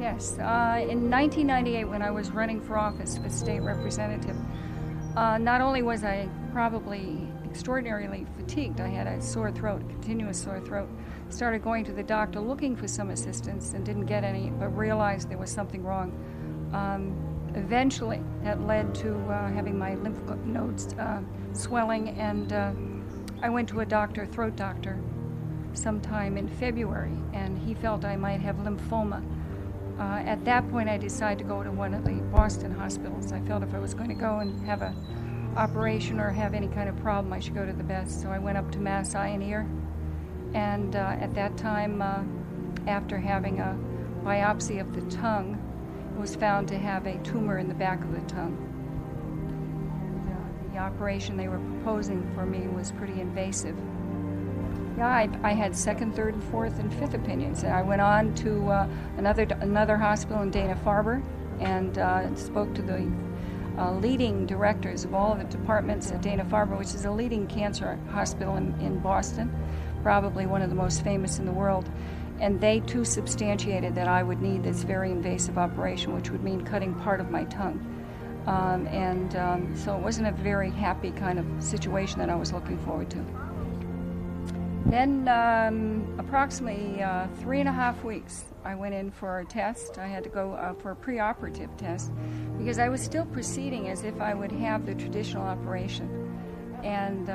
Yes. In 1998, when I was running for office for state representative, not only was I probably extraordinarily fatigued, I had a sore throat, a continuous sore throat. Started going to the doctor looking for some assistance and didn't get any, but realized there was something wrong. Eventually, that led to having my lymph nodes swelling, and I went to a doctor, throat doctor, sometime in February, and he felt I might have lymphoma. At that point, I decided to go to one of the Boston hospitals. I felt if I was going to go and have an operation or have any kind of problem, I should go to the best. So I went up to Mass Eye and Ear, and at that time, after having a biopsy of the tongue, it was found to have a tumor in the back of the tongue. And, the operation they were proposing for me was pretty invasive. Yeah, I had second, third, and fourth, and fifth opinions. And I went on to another hospital in Dana-Farber and spoke to the leading directors of all of the departments at Dana-Farber, which is a leading cancer hospital in Boston, probably one of the most famous in the world. And they too substantiated that I would need this very invasive operation, which would mean cutting part of my tongue. So it wasn't a very happy kind of situation that I was looking forward to. Then approximately 3.5 weeks, I went in for a test. I had to go for a preoperative test because I was still proceeding as if I would have the traditional operation. And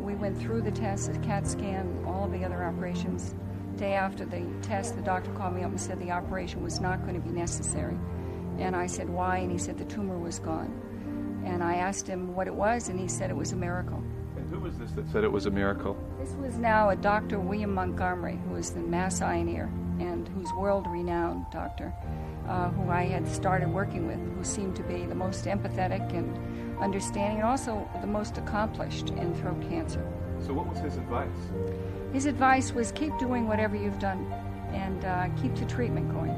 we went through the test, the CAT scan, all of the other operations. Day after the test, the doctor called me up and said the operation was not going to be necessary. And I said, why? And he said the tumor was gone. And I asked him what it was, and he said it was a miracle. And who was this that said it was a miracle? This was now a Dr. William Montgomery, who was the Mass Eye and Ear, and who's world-renowned doctor, who I had started working with, who seemed to be the most empathetic and understanding, and also the most accomplished in throat cancer. So what was his advice? His advice was keep doing whatever you've done and keep the treatment going.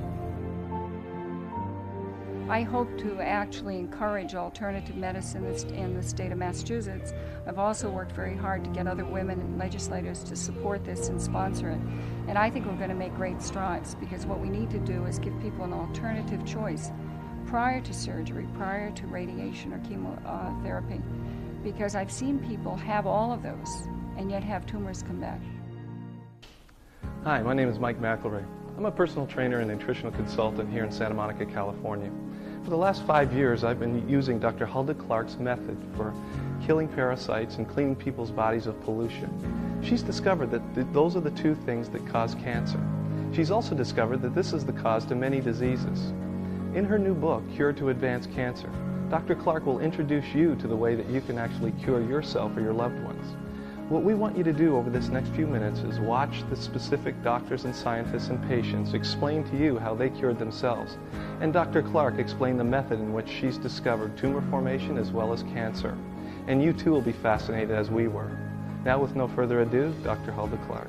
I hope to actually encourage alternative medicine in the state of Massachusetts. I've also worked very hard to get other women and legislators to support this and sponsor it. And I think we're going to make great strides because what we need to do is give people an alternative choice prior to surgery, prior to radiation or chemotherapy. Because I've seen people have all of those and yet have tumors come back. Hi, my name is Mike McElroy. I'm a personal trainer and nutritional consultant here in Santa Monica, California. For the last 5 years, I've been using Dr. Hulda Clark's method for killing parasites and cleaning people's bodies of pollution. She's discovered that those are the two things that cause cancer. She's also discovered that this is the cause to many diseases. In her new book, Cure to Advance Cancer, Dr. Clark will introduce you to the way that you can actually cure yourself or your loved ones. What we want you to do over this next few minutes is watch the specific doctors and scientists and patients explain to you how they cured themselves, and Dr. Clark explain the method in which she's discovered tumor formation as well as cancer. And you too will be fascinated as we were. Now with no further ado, Dr. Hulda Clark.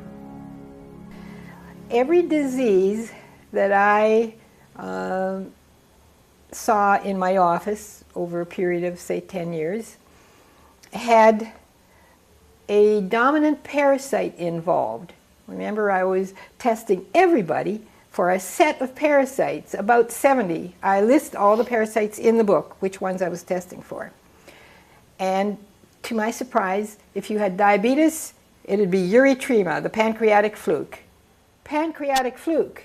Every disease that I saw in my office over a period of, say, 10 years had a dominant parasite involved. Remember, I was testing everybody for a set of parasites, about 70. I list all the parasites in the book, which ones I was testing for. And to my surprise, if you had diabetes, it'd be uretrema, the pancreatic fluke. Pancreatic fluke.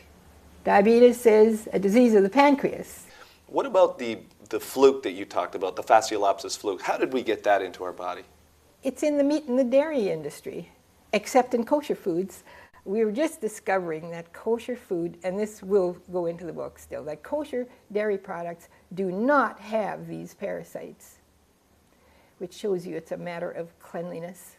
Diabetes is a disease of the pancreas. What about the fluke that you talked about, the fasciolopsis fluke? How did we get that into our body? It's in the meat and the dairy industry, except in kosher foods. We were just discovering that kosher food, and this will go into the book still, that kosher dairy products do not have these parasites, which shows you it's a matter of cleanliness.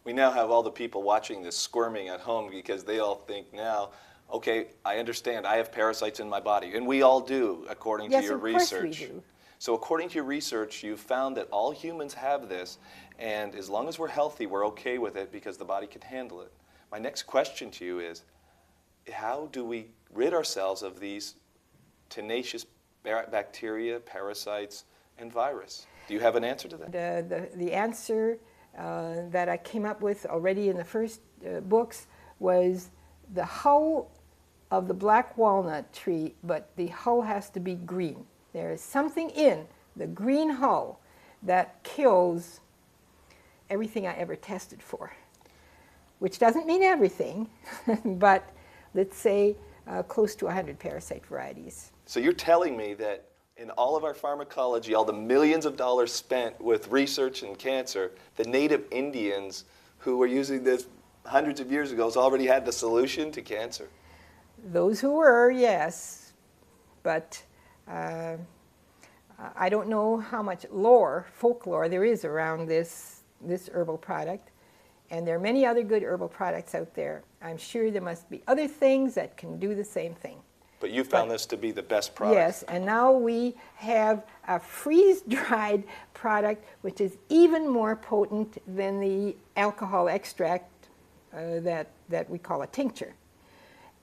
We now have all the people watching this squirming at home because they all think now, okay, I understand, I have parasites in my body, and we all do, according to your research. Yes, of course we do. So according to your research, you've found that all humans have this, and as long as we're healthy, we're okay with it because the body can handle it. My next question to you is, how do we rid ourselves of these tenacious bacteria, parasites, and virus? Do you have an answer to that? The answer that I came up with already in the first books was the how of the black walnut tree, but the hull has to be green. There is something in the green hull that kills everything I ever tested for, which doesn't mean everything, but let's say close to 100 parasite varieties. So you're telling me that in all of our pharmacology, all the millions of dollars spent with research in cancer, the native Indians who were using this hundreds of years ago already had the solution to cancer? Those who were, yes, but I don't know how much folklore there is around this herbal product, and there are many other good herbal products out there. I'm sure there must be other things that can do the same thing. But you found this to be the best product. Yes, and now we have a freeze-dried product which is even more potent than the alcohol extract that we call a tincture.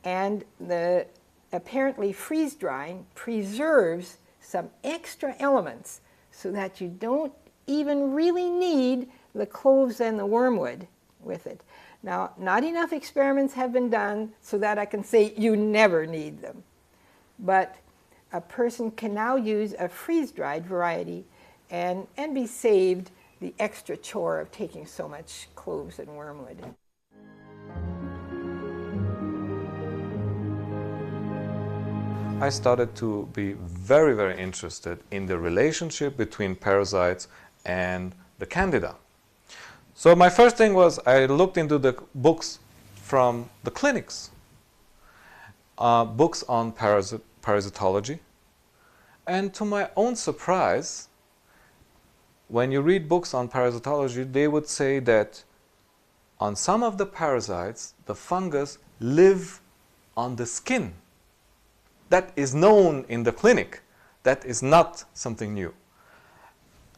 And the apparently freeze-drying preserves some extra elements so that you don't even really need the cloves and the wormwood with it. Now, not enough experiments have been done so that I can say you never need them. But a person can now use a freeze-dried variety and be saved the extra chore of taking so much cloves and wormwood. I started to be very, very interested in the relationship between parasites and the candida. So my first thing was I looked into the books from the clinics, books on parasitology, and to my own surprise, when you read books on parasitology, they would say that on some of the parasites, the fungus live on the skin. That is known in the clinic. That is not something new.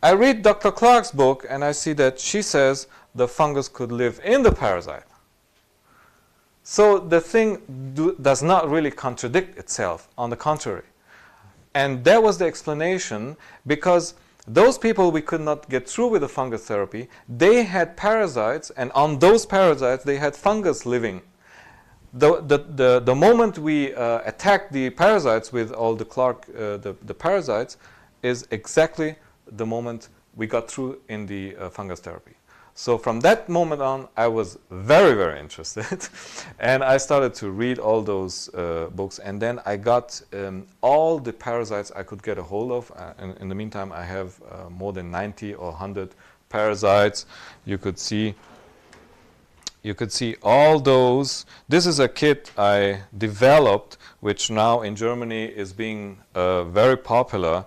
I read Dr. Clark's book and I see that she says the fungus could live in the parasite. So the thing does not really contradict itself, on the contrary. And that was the explanation, because those people we could not get through with the fungus therapy, they had parasites, and on those parasites they had fungus living. The moment we attacked the parasites with all the Clark, the parasites, is exactly the moment we got through in the fungus therapy. So from that moment on, I was very, very interested. And I started to read all those books. And then I got all the parasites I could get a hold of. In the meantime, I have more than 90 or 100 parasites. You could see all those. This is a kit I developed, which now in Germany is being very popular.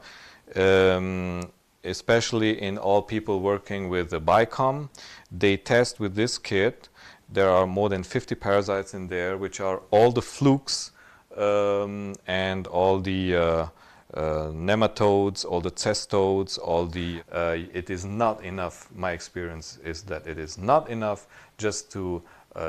Especially in all people working with the BICOM. They test with this kit. There are more than 50 parasites in there, which are all the flukes and all the nematodes, all the cestodes, all the... it is not enough. My experience is that it is not enough just to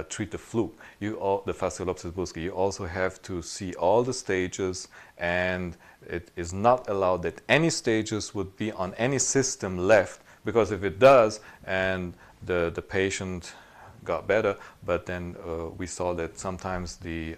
treat the fluke. The Phaseolopsis busci. You also have to see all the stages, and it is not allowed that any stages would be on any system left, because if it does and the patient got better, but then we saw that sometimes the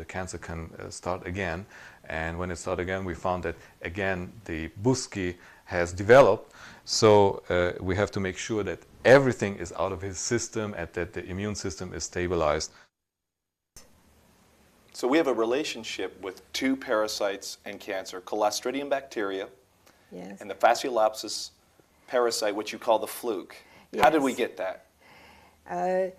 cancer can start again, and when it starts again we found that again the busci has developed, so we have to make sure that everything is out of his system and that the immune system is stabilized. So we have a relationship with two parasites and cancer, Clostridium bacteria, Yes. and the Phaseolopsis parasite, which you call the fluke. Yes. How did we get that? The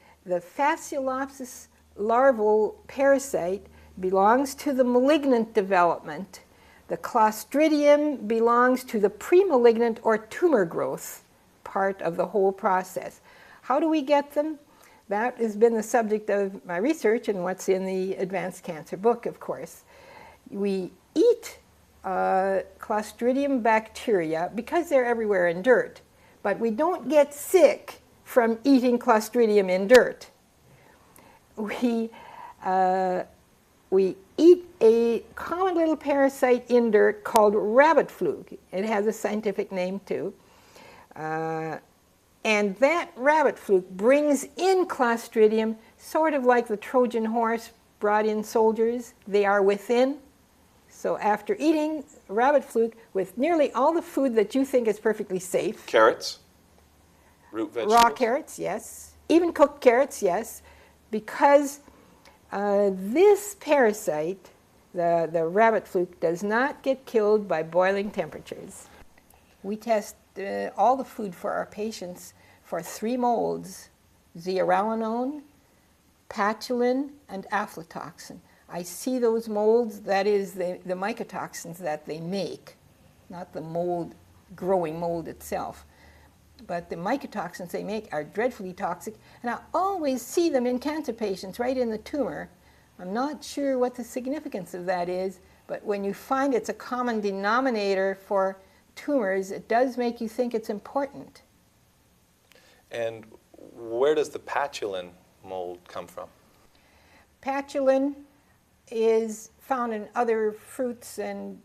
Phaseolopsis larval parasite belongs to the malignant development. The Clostridium belongs to the premalignant or tumor growth part of the whole process. How do we get them? That has been the subject of my research and what's in the Advanced Cancer book, of course. We eat Clostridium bacteria because they're everywhere in dirt, but we don't get sick from eating Clostridium in dirt. We eat a common little parasite in dirt called rabbit fluke. It has a scientific name too. And that rabbit fluke brings in Clostridium, sort of like the Trojan horse brought in soldiers. They are within. So after eating rabbit fluke with nearly all the food that you think is perfectly safe. Carrots? Root vegetables? Raw carrots, yes. Even cooked carrots, yes. Because this parasite, the rabbit fluke, does not get killed by boiling temperatures. We test all the food for our patients for 3 molds: zearalenone, patulin, and aflatoxin. I see those molds, that is the mycotoxins that they make, not the mold, growing mold itself. But the mycotoxins they make are dreadfully toxic, and I always see them in cancer patients, right in the tumor. I'm not sure what the significance of that is, but when you find it's a common denominator for tumors, it does make you think it's important. And where does the patulin mold come from? Patulin is found in other fruits and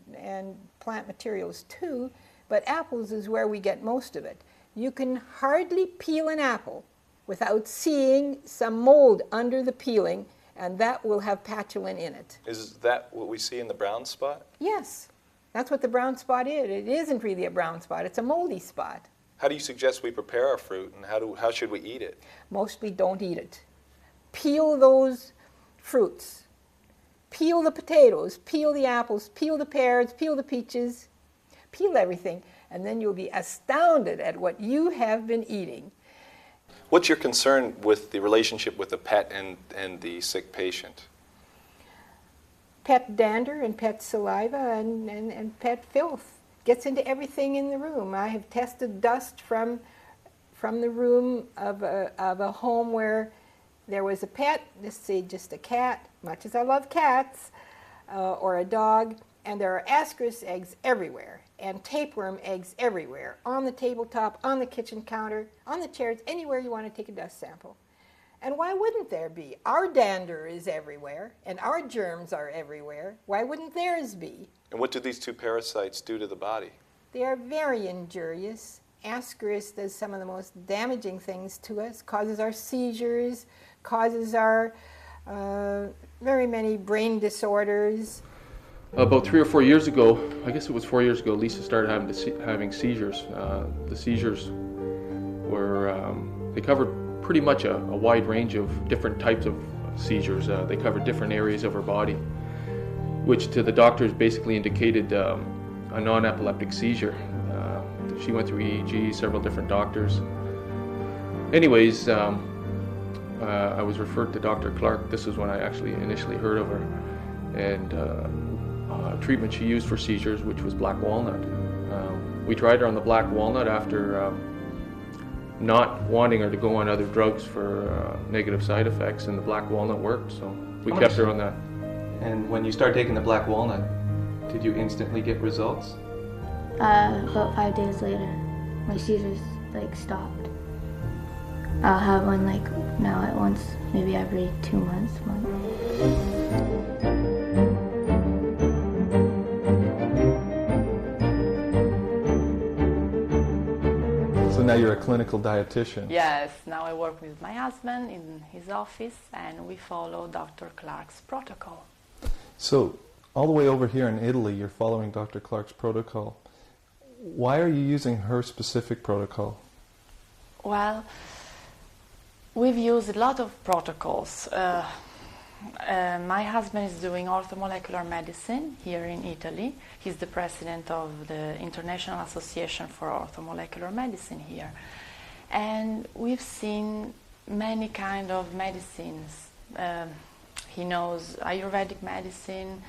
plant materials too, but apples is where we get most of it. You can hardly peel an apple without seeing some mold under the peeling, and that will have patulin in it. Is that what we see in the brown spot? Yes, that's what the brown spot is. It isn't really a brown spot, it's a moldy spot. How do you suggest we prepare our fruit, and how should we eat it? Mostly don't eat it. Peel those fruits. Peel the potatoes, peel the apples, peel the pears, peel the peaches, peel everything, and then you'll be astounded at what you have been eating. What's your concern with the relationship with the pet and the sick patient? Pet dander and pet saliva and pet filth gets into everything in the room. I have tested dust from the room of a home where there was a pet, let's say just a cat, much as I love cats, or a dog, and there are ascaris eggs everywhere, and tapeworm eggs everywhere, on the tabletop, on the kitchen counter, on the chairs, anywhere you want to take a dust sample. And why wouldn't there be? Our dander is everywhere, and our germs are everywhere. Why wouldn't theirs be? And what do these 2 parasites do to the body? They are very injurious. Ascaris does some of the most damaging things to us, causes our seizures, causes our very many brain disorders. About 3 or 4 years ago, I guess it was 4 years ago, Lisa started having seizures. The seizures were, they covered pretty much a wide range of different types of seizures. They covered different areas of her body, which to the doctors basically indicated a non-epileptic seizure. She went through EEG, several different doctors. Anyways, I was referred to Dr. Clark. This is when I actually initially heard of her. And treatment she used for seizures, which was black walnut. We tried her on the black walnut after not wanting her to go on other drugs for negative side effects, and the black walnut worked, so we kept her on that. And when you start taking the black walnut, did you instantly get results? About 5 days later, my seizures stopped. I'll have one now at once, maybe every 2 months. So now you're a clinical dietitian. Yes, now I work with my husband in his office, and we follow Dr. Clark's protocol. So all the way over here in Italy, you're following Dr. Clark's protocol. Why are you using her specific protocol? Well, we've used a lot of protocols. My husband is doing orthomolecular medicine here in Italy. He's the president of the International Association for Orthomolecular Medicine here. And we've seen many kind of medicines. He knows Ayurvedic medicine,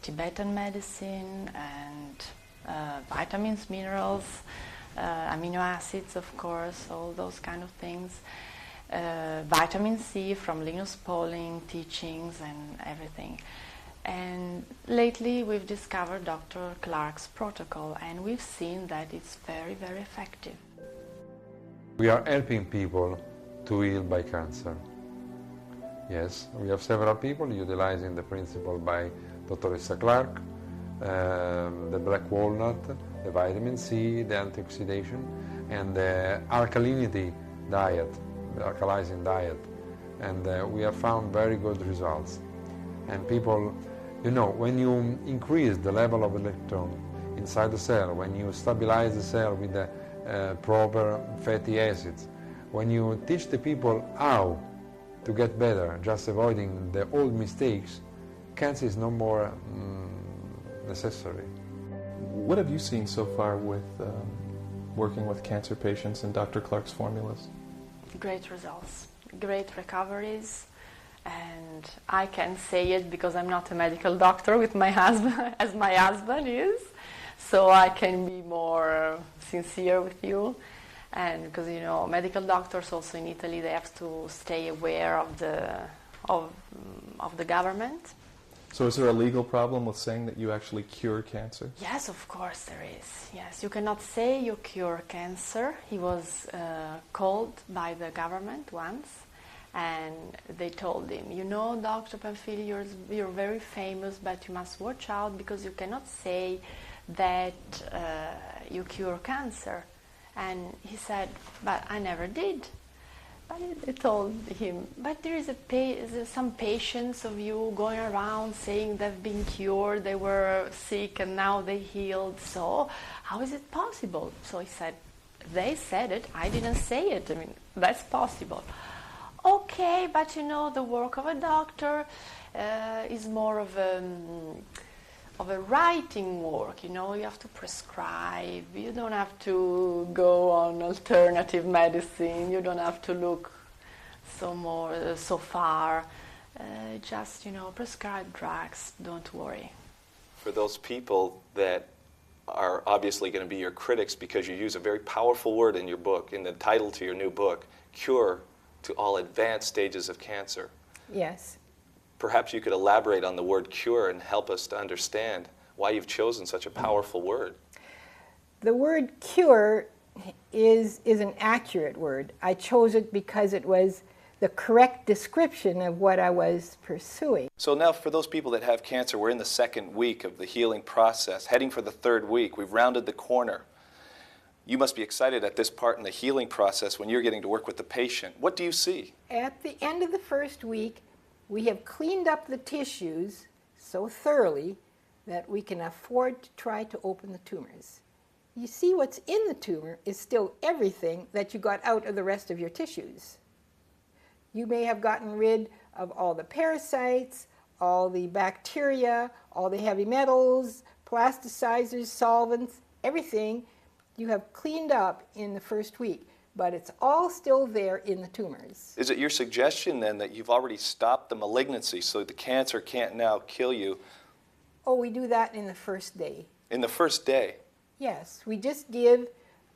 Tibetan medicine, and vitamins, minerals, amino acids, of course, all those kind of things. Vitamin C from Linus Pauling teachings and everything. And lately we've discovered Dr. Clark's protocol, and we've seen that it's very, very effective. We are helping people to heal by cancer. Yes, we have several people utilizing the principle by Dr. Clark, the black walnut, the vitamin C, the antioxidation, and the alkalinity diet, the alkalizing diet, and we have found very good results. And people, you know, when you increase the level of electron inside the cell, when you stabilize the cell with the proper fatty acids, when you teach the people how to get better, just avoiding the old mistakes, cancer is no more necessary. What have you seen so far with working with cancer patients and Dr. Clark's formulas? Great results, great recoveries, and I can say it because I'm not a medical doctor with my husband, as my husband is, so I can be more sincere with you. And because, you know, medical doctors also in Italy, they have to stay aware of the government. So is there a legal problem with saying that you actually cure cancer? Yes, of course there is. Yes, you cannot say you cure cancer. He was called by the government once, and they told him, you know, Dr. Pamphili, you're very famous, but you must watch out because you cannot say that you cure cancer. And he said, but I never did. But they told him, but there is some patients of you going around saying they've been cured, they were sick and now they healed, so how is it possible? So he said, they said it, I didn't say it, I mean, that's possible. Okay, but you know, the work of a doctor is more of a writing work, you know, you have to prescribe, you don't have to go on alternative medicine, you don't have to look so far, just, you know, prescribe drugs, don't worry. For those people that are obviously going to be your critics because you use a very powerful word in your book, in the title to your new book, cure to all advanced stages of cancer. Yes. Perhaps you could elaborate on the word cure and help us to understand why you've chosen such a powerful word. The word cure is an accurate word. I chose it because it was the correct description of what I was pursuing. So now for those people that have cancer, we're in the second week of the healing process, heading for the third week. We've rounded the corner. You must be excited at this part in the healing process when you're getting to work with the patient. What do you see? At the end of the first week, we have cleaned up the tissues so thoroughly that we can afford to try to open the tumors. You see, what's in the tumor is still everything that you got out of the rest of your tissues. You may have gotten rid of all the parasites, all the bacteria, all the heavy metals, plasticizers, solvents, everything you have cleaned up in the first week. But it's all still there in the tumors. Is it your suggestion then that you've already stopped the malignancy so the cancer can't now kill you? Oh, we do that in the first day. In the first day? Yes, we just give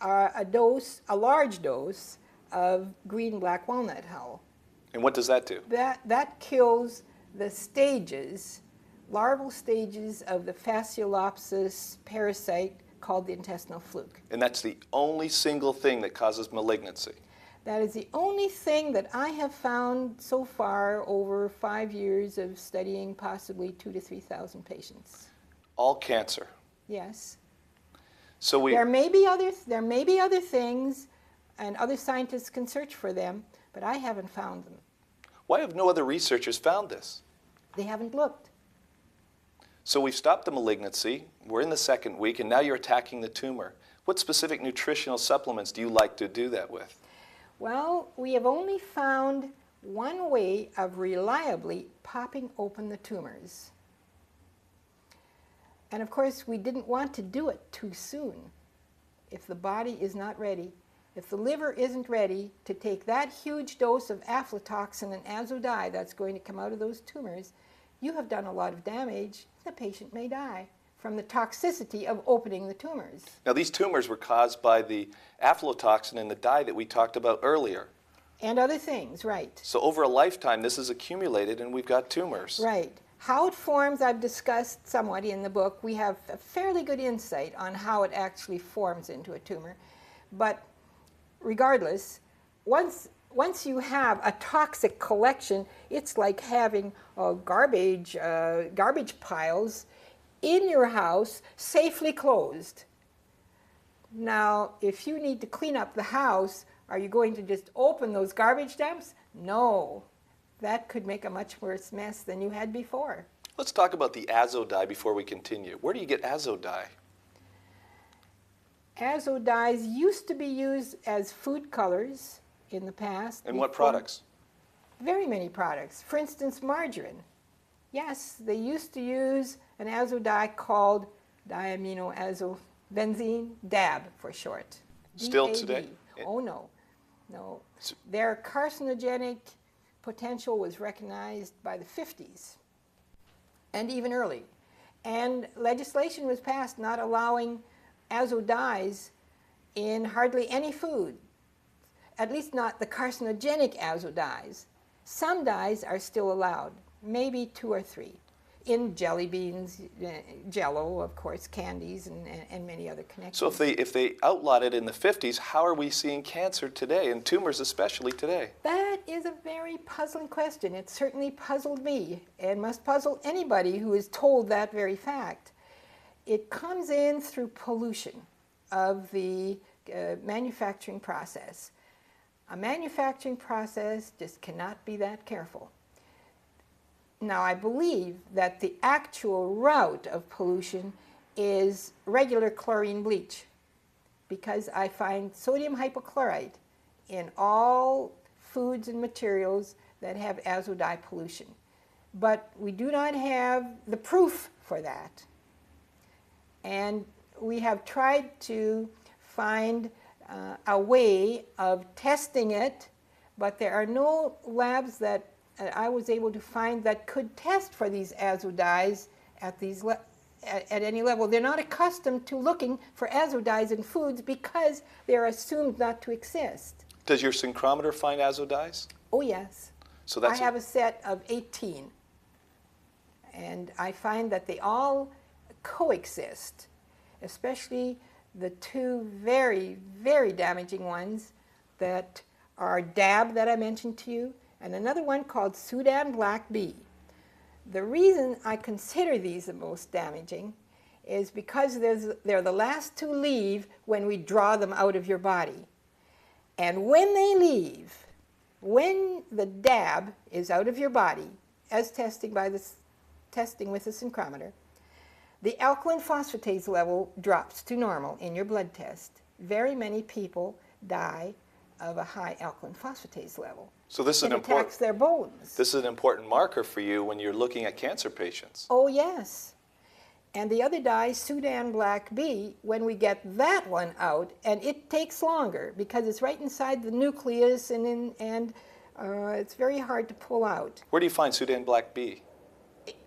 a large dose of green black walnut hull. And what does that do? That kills the stages, larval stages of the Fasciolopsis parasite called the intestinal fluke. And that's the only single thing that causes malignancy? That is the only thing that I have found so far over 5 years of studying possibly 2,000 to 3,000 patients. All cancer? Yes. So there may be other things, and other scientists can search for them, but I haven't found them. Why have no other researchers found this? They haven't looked. So we've stopped the malignancy, we're in the second week, and now you're attacking the tumor. What specific nutritional supplements do you like to do that with? Well, we have only found one way of reliably popping open the tumors. And of course, we didn't want to do it too soon. If the body is not ready, if the liver isn't ready to take that huge dose of aflatoxin and azo-dye that's going to come out of those tumors, you have done a lot of damage. The patient may die from the toxicity of opening the tumors. Now, these tumors were caused by the aflatoxin in the dye that we talked about earlier. And other things, right. So over a lifetime, this is accumulated and we've got tumors. Right. How it forms, I've discussed somewhat in the book. We have a fairly good insight on how it actually forms into a tumor. But regardless, once you have a toxic collection, it's like having garbage piles in your house safely closed. Now, if you need to clean up the house, are you going to just open those garbage dumps? No. that could make a much worse mess than you had before. Let's talk about the azo dye before we continue. Where do you get azo dye? Azo dyes used to be used as food colors in the past. And what products? Very many products. For instance, margarine. Yes, they used to use an azo dye called diaminoazobenzene, DAB for short. Still DAB. today? Oh, no. No. Their carcinogenic potential was recognized by the 50s and even early. And legislation was passed not allowing azo dyes in hardly any food, at least not the carcinogenic azo dyes. Some dyes are still allowed, maybe 2 or 3, in jelly beans, Jell-O, of course, candies, and many other connections. So if they outlawed it in the 50s, how are we seeing cancer today, and tumors especially today? That is a very puzzling question. It certainly puzzled me, and must puzzle anybody who is told that very fact. It comes in through pollution of the manufacturing process. A manufacturing process just cannot be that careful. Now, I believe that the actual route of pollution is regular chlorine bleach, because I find sodium hypochlorite in all foods and materials that have azo dye pollution. But we do not have the proof for that. And we have tried to find a way of testing it, but there are no labs that I was able to find that could test for these azo dyes at any level. They're not accustomed to looking for azo dyes in foods because they're assumed not to exist. Does your syncrometer find azo dyes? Oh, yes. So that's I have a set of 18. And I find that they all coexist, especially the 2 very, very damaging ones that are DAB that I mentioned to you, and another one called Sudan Black Bee. The reason I consider these the most damaging is because they're the last to leave when we draw them out of your body. And when they leave, when the DAB is out of your body, as testing with the syncrometer, the alkaline phosphatase level drops to normal in your blood test. Very many people die of a high alkaline phosphatase level. So this is attacks their bones. This is an important marker for you when you're looking at cancer patients. Oh, yes. And the other dye, Sudan Black Bee, when we get that one out, and it takes longer because it's right inside the nucleus and it's very hard to pull out. Where do you find Sudan Black Bee?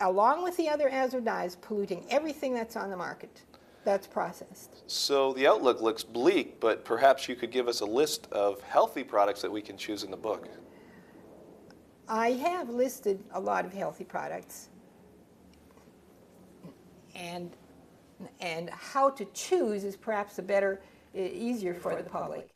Along with the other azo dyes, polluting everything that's on the market that's processed. So the outlook looks bleak, but perhaps you could give us a list of healthy products that we can choose in the book. I have listed a lot of healthy products, and how to choose is perhaps easier for the public.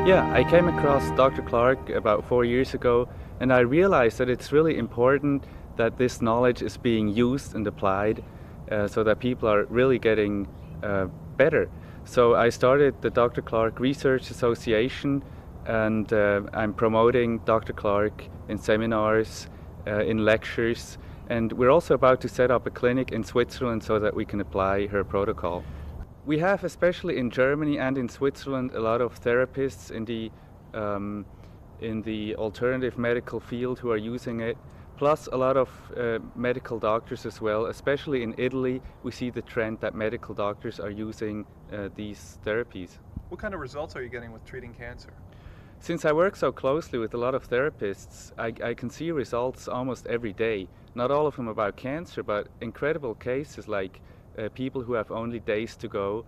Yeah, I came across Dr. Clark about 4 years ago, and I realized that it's really important that this knowledge is being used and applied so that people are really getting better. So I started the Dr. Clark Research Association, and I'm promoting Dr. Clark in seminars, in lectures, and we're also about to set up a clinic in Switzerland so that we can apply her protocol. We have, especially in Germany and in Switzerland, a lot of therapists in the alternative medical field who are using it, plus a lot of medical doctors as well. Especially in Italy, we see the trend that medical doctors are using these therapies. What kind of results are you getting with treating cancer? Since I work so closely with a lot of therapists, I can see results almost every day. Not all of them about cancer, but incredible cases like people who have only days to go